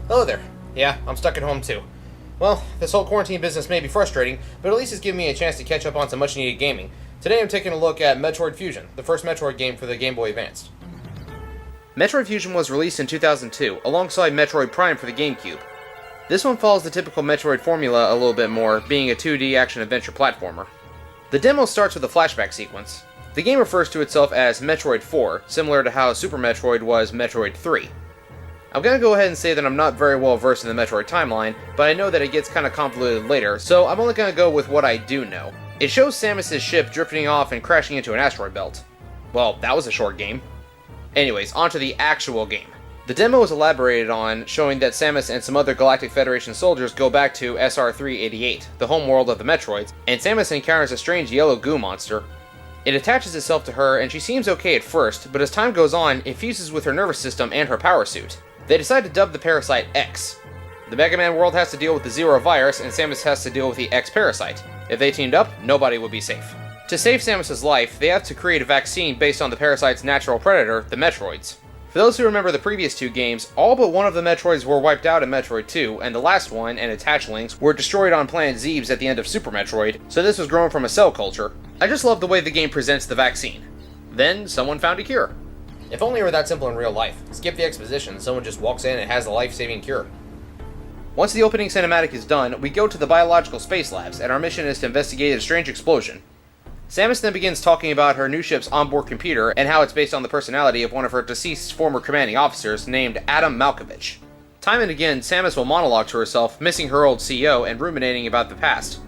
Hello there. Yeah, I'm stuck at home too. Well, this whole quarantine business may be frustrating, but at least it's giving me a chance to catch up on some much needed gaming. Today I'm taking a look at Metroid Fusion, the first Metroid game for the Game Boy Advance. Metroid Fusion was released in 2002, alongside Metroid Prime for the GameCube. This one follows the typical Metroid formula a little bit more, being a 2D action-adventure platformer. The demo starts with a flashback sequence. The game refers to itself as Metroid 4, similar to how Super Metroid was Metroid 3. I'm gonna go ahead and say that I'm not very well versed in the Metroid timeline, but I know that it gets kinda convoluted later, so I'm only gonna go with what I do know. It shows Samus' ship drifting off and crashing into an asteroid belt. Well, that was a short game. Anyways, onto the actual game. The demo is elaborated on, showing that Samus and some other Galactic Federation soldiers go back to SR-388, the homeworld of the Metroids, and Samus encounters a strange yellow goo monster. It attaches itself to her, and she seems okay at first, but as time goes on, it fuses with her nervous system and her power suit. They decide to dub the parasite X. The Mega Man world has to deal with the Zero virus, and Samus has to deal with the X parasite. If they teamed up, nobody would be safe. To save Samus' life, they have to create a vaccine based on the parasite's natural predator, the Metroids. For those who remember the previous two games, all but one of the Metroids were wiped out in Metroid 2, and the last one, and its hatchlings, were destroyed on planet Zebes at the end of Super Metroid, so this was grown from a cell culture. I just love the way the game presents the vaccine. Then, someone found a cure. If only it were that simple in real life. Skip the exposition, someone just walks in and has a life-saving cure. Once the opening cinematic is done, we go to the biological space labs, and our mission is to investigate a strange explosion. Samus then begins talking about her new ship's onboard computer and how it's based on the personality of one of her deceased former commanding officers named Adam Malkovich. Time and again, Samus will monologue to herself, missing her old CO and ruminating about the past.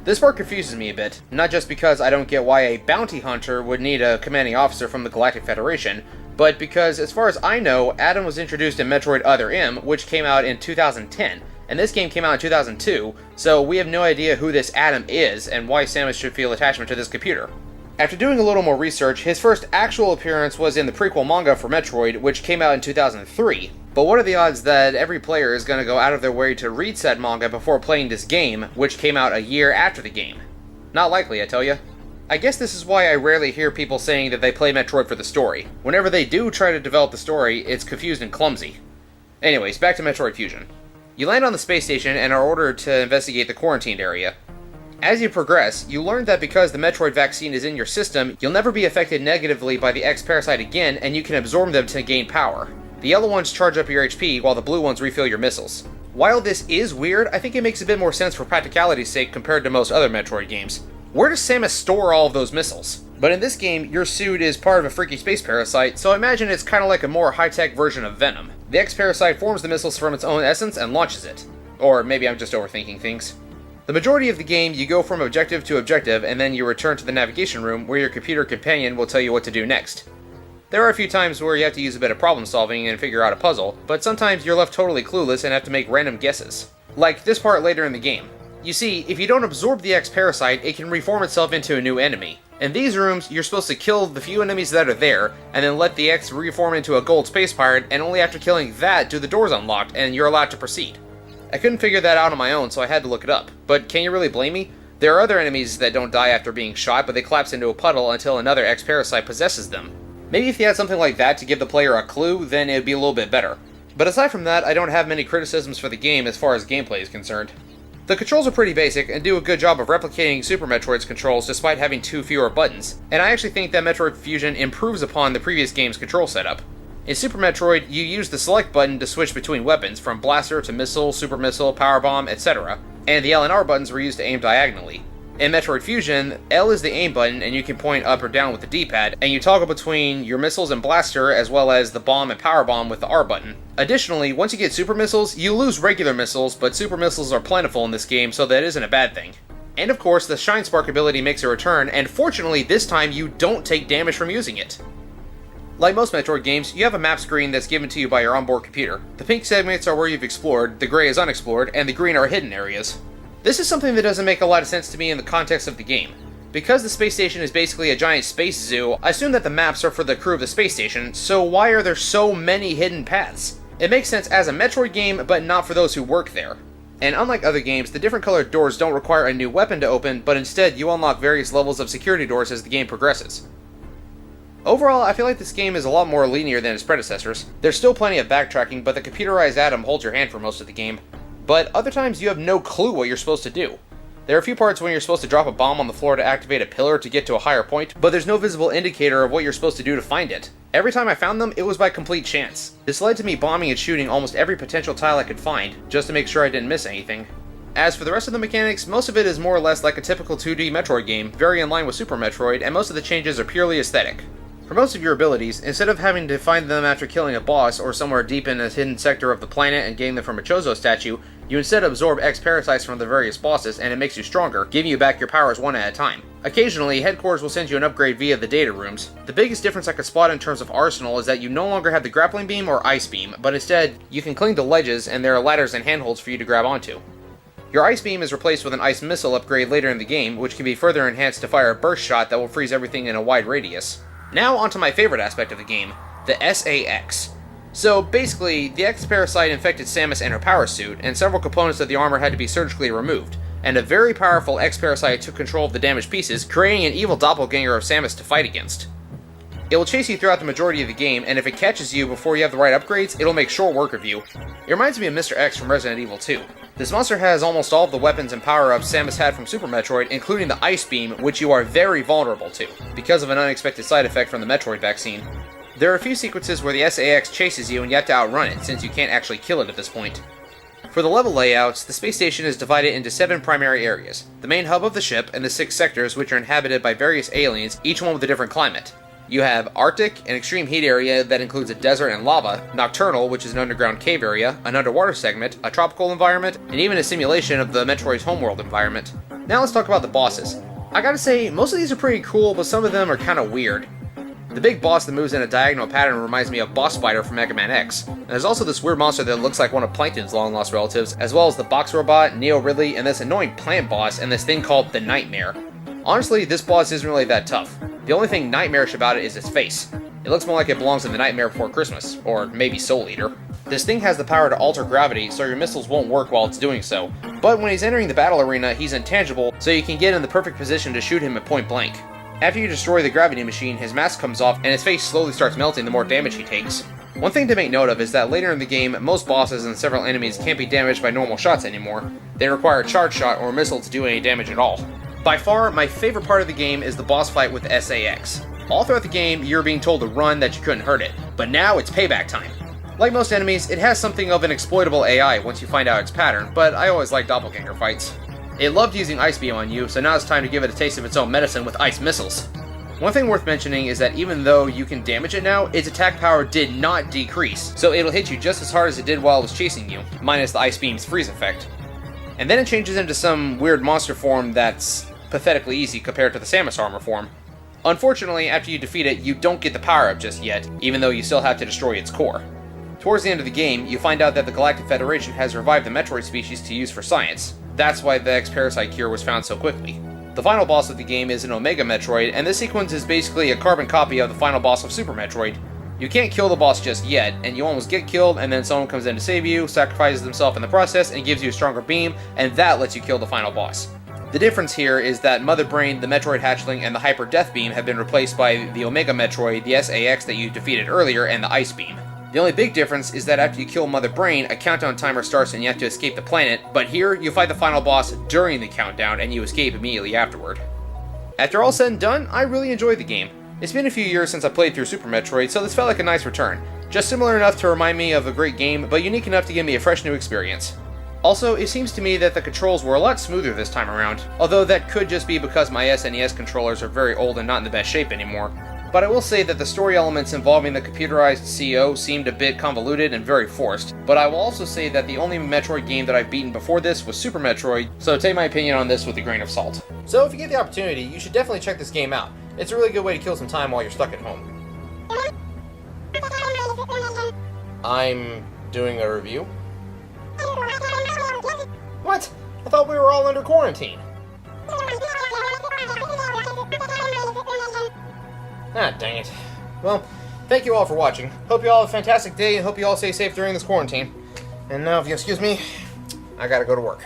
This part confuses me a bit, not just because I don't get why a bounty hunter would need a commanding officer from the Galactic Federation, but because, as far as I know, Adam was introduced in Metroid Other M, which came out in 2010, and this game came out in 2002, so we have no idea who this Adam is and why Samus should feel attachment to this computer. After doing a little more research, his first actual appearance was in the prequel manga for Metroid, which came out in 2003. But what are the odds that every player is going to go out of their way to read said manga before playing this game, which came out a year after the game? Not likely, I tell ya. I guess this is why I rarely hear people saying that they play Metroid for the story. Whenever they do try to develop the story, it's confused and clumsy. Anyways, back to Metroid Fusion. You land on the space station and are ordered to investigate the quarantined area. As you progress, you learn that because the Metroid vaccine is in your system, you'll never be affected negatively by the X parasite again, and you can absorb them to gain power. The yellow ones charge up your HP, while the blue ones refill your missiles. While this is weird, I think it makes a bit more sense for practicality's sake compared to most other Metroid games. Where does Samus store all of those missiles? But in this game, your suit is part of a freaky space parasite, so I imagine it's kinda like a more high-tech version of Venom. The X-Parasite forms the missiles from its own essence and launches it. Or maybe I'm just overthinking things. The majority of the game, you go from objective to objective, and then you return to the navigation room, where your computer companion will tell you what to do next. There are a few times where you have to use a bit of problem solving and figure out a puzzle, but sometimes you're left totally clueless and have to make random guesses. Like this part later in the game. You see, if you don't absorb the X-Parasite, it can reform itself into a new enemy. In these rooms, you're supposed to kill the few enemies that are there, and then let the X reform into a gold space pirate, and only after killing that do the doors unlock, and you're allowed to proceed. I couldn't figure that out on my own, so I had to look it up. But can you really blame me? There are other enemies that don't die after being shot, but they collapse into a puddle until another X-Parasite possesses them. Maybe if you had something like that to give the player a clue, then it would be a little bit better. But aside from that, I don't have many criticisms for the game as far as gameplay is concerned. The controls are pretty basic and do a good job of replicating Super Metroid's controls despite having 2 fewer buttons, and I actually think that Metroid Fusion improves upon the previous game's control setup. In Super Metroid, you use the select button to switch between weapons, from blaster to missile, super missile, power bomb, etc., and the L and R buttons were used to aim diagonally. In Metroid Fusion, L is the aim button and you can point up or down with the D-pad, and you toggle between your missiles and blaster as well as the bomb and power bomb with the R button. Additionally, once you get super missiles, you lose regular missiles, but super missiles are plentiful in this game, so that isn't a bad thing. And of course, the Shine Spark ability makes a return, and fortunately this time you don't take damage from using it. Like most Metroid games, you have a map screen that's given to you by your onboard computer. The pink segments are where you've explored, the gray is unexplored, and the green are hidden areas. This is something that doesn't make a lot of sense to me in the context of the game. Because the space station is basically a giant space zoo, I assume that the maps are for the crew of the space station, so why are there so many hidden paths? It makes sense as a Metroid game, but not for those who work there. And unlike other games, the different colored doors don't require a new weapon to open, but instead you unlock various levels of security doors as the game progresses. Overall, I feel like this game is a lot more linear than its predecessors. There's still plenty of backtracking, but the computerized Adam holds your hand for most of the game. But other times you have no clue what you're supposed to do. There are a few parts when you're supposed to drop a bomb on the floor to activate a pillar to get to a higher point, but there's no visible indicator of what you're supposed to do to find it. Every time I found them, it was by complete chance. This led to me bombing and shooting almost every potential tile I could find, just to make sure I didn't miss anything. As for the rest of the mechanics, most of it is more or less like a typical 2D Metroid game, very in line with Super Metroid, and most of the changes are purely aesthetic. For most of your abilities, instead of having to find them after killing a boss or somewhere deep in a hidden sector of the planet and getting them from a Chozo statue, you instead absorb X parasites from the various bosses and it makes you stronger, giving you back your powers one at a time. Occasionally, Headquarters will send you an upgrade via the data rooms. The biggest difference I could spot in terms of arsenal is that you no longer have the grappling beam or ice beam, but instead, you can cling to ledges and there are ladders and handholds for you to grab onto. Your ice beam is replaced with an ice missile upgrade later in the game, which can be further enhanced to fire a burst shot that will freeze everything in a wide radius. Now onto my favorite aspect of the game, the SAX. So basically, the X-Parasite infected Samus and her power suit, and several components of the armor had to be surgically removed, and a very powerful X-Parasite took control of the damaged pieces, creating an evil doppelganger of Samus to fight against. It will chase you throughout the majority of the game, and if it catches you before you have the right upgrades, it'll make short work of you. It reminds me of Mr. X from Resident Evil 2. This monster has almost all of the weapons and power-ups Samus had from Super Metroid, including the Ice Beam, which you are very vulnerable to, because of an unexpected side effect from the Metroid vaccine. There are a few sequences where the SAX chases you and you have to outrun it, since you can't actually kill it at this point. For the level layouts, the space station is divided into 7 primary areas, the main hub of the ship, and the 6 sectors which are inhabited by various aliens, each one with a different climate. You have Arctic, an extreme heat area that includes a desert and lava, Nocturnal, which is an underground cave area, an underwater segment, a tropical environment, and even a simulation of the Metroid's homeworld environment. Now let's talk about the bosses. I gotta say, most of these are pretty cool, but some of them are kinda weird. The big boss that moves in a diagonal pattern reminds me of Boss Spider from Mega Man X. And there's also this weird monster that looks like one of Plankton's long-lost relatives, as well as the box robot, Neo Ridley, and this annoying plant boss, and this thing called the Nightmare. Honestly, this boss isn't really that tough. The only thing nightmarish about it is its face. It looks more like it belongs in the Nightmare Before Christmas, or maybe Soul Eater. This thing has the power to alter gravity, so your missiles won't work while it's doing so. But when he's entering the battle arena, he's intangible, so you can get in the perfect position to shoot him at point blank. After you destroy the gravity machine, his mask comes off and his face slowly starts melting the more damage he takes. One thing to make note of is that later in the game, most bosses and several enemies can't be damaged by normal shots anymore. They require a charge shot or a missile to do any damage at all. By far, my favorite part of the game is the boss fight with SAX. All throughout the game, you're being told to run that you couldn't hurt it, but now it's payback time. Like most enemies, it has something of an exploitable AI once you find out its pattern, but I always like doppelganger fights. It loved using Ice Beam on you, so now it's time to give it a taste of its own medicine with ice missiles. One thing worth mentioning is that even though you can damage it now, its attack power did not decrease, so it'll hit you just as hard as it did while it was chasing you, minus the Ice Beam's freeze effect. And then it changes into some weird monster form that's pathetically easy compared to the Samus armor form. Unfortunately, after you defeat it, you don't get the power-up just yet, even though you still have to destroy its core. Towards the end of the game, you find out that the Galactic Federation has revived the Metroid species to use for science. That's why the X-Parasite cure was found so quickly. The final boss of the game is an Omega Metroid, and this sequence is basically a carbon copy of the final boss of Super Metroid. You can't kill the boss just yet, and you almost get killed, and then someone comes in to save you, sacrifices himself in the process, and gives you a stronger beam, and that lets you kill the final boss. The difference here is that Mother Brain, the Metroid Hatchling, and the Hyper Death Beam have been replaced by the Omega Metroid, the SAX that you defeated earlier, and the Ice Beam. The only big difference is that after you kill Mother Brain, a countdown timer starts and you have to escape the planet, but here, you fight the final boss during the countdown and you escape immediately afterward. After all said and done, I really enjoyed the game. It's been a few years since I played through Super Metroid, so this felt like a nice return. Just similar enough to remind me of a great game, but unique enough to give me a fresh new experience. Also, it seems to me that the controls were a lot smoother this time around, although that could just be because my SNES controllers are very old and not in the best shape anymore. But I will say that the story elements involving the computerized CO seemed a bit convoluted and very forced, but I will also say that the only Metroid game that I've beaten before this was Super Metroid, so take my opinion on this with a grain of salt. So if you get the opportunity, you should definitely check this game out. It's a really good way to kill some time while you're stuck at home. I'm doing a review? What? I thought we were all under quarantine. Ah, dang it. Well, thank you all for watching. Hope you all have a fantastic day and hope you all stay safe during this quarantine. And now, if you excuse me, I gotta go to work.